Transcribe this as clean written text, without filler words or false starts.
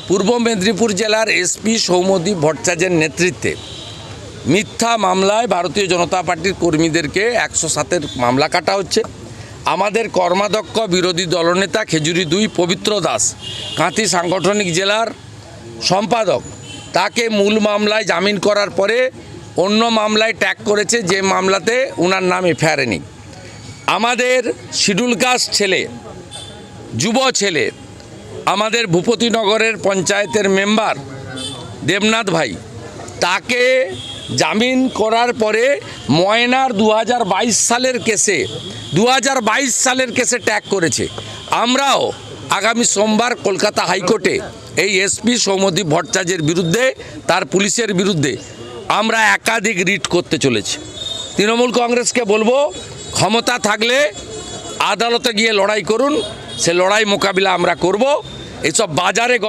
পূর্ব মেদিনীপুর জেলার এসপি সৌম্যদীপ ভট্টাচার্যের নেতৃত্বে মিথ্যা মামলায় ভারতীয় জনতা পার্টির কর্মীদেরকে 107-এর মামলা কাটা হচ্ছে। আমাদের কর্মাধ্যক্ষ বিরোধী দলনেতা খেজুরি 2 পবিত্র দাস, কাঁথি সাংগঠনিক জেলার সম্পাদক, তাকে মূল মামলায় জামিন করার পরে অন্য মামলায় ট্যাগ করেছে, যে মামলাতে ওনার নাম এফআইআর নেই। আমাদের শিডিউল কাস্ট ছেলে, যুব ছেলে, আমাদের ভূপতিনগরের পঞ্চায়েতের মেম্বার দেবনাথ ভাই, তাকে জামিন করার পরে ময়নার 2022 সালের কেসে ট্যাগ করেছে। আমরাও আগামী সোমবার কলকাতা হাইকোর্টে এই এসপি সৌম্যদীপ ভট্টাচার্যের বিরুদ্ধে, তার পুলিশের বিরুদ্ধে আমরা একাধিক রিট করতে চলেছি। তৃণমূল কংগ্রেসকে বলবো, ক্ষমতা থাকলে আদালতে গিয়ে লড়াই করুন, সে লড়াই মোকাবিলা আমরা করব। এসব বাজারে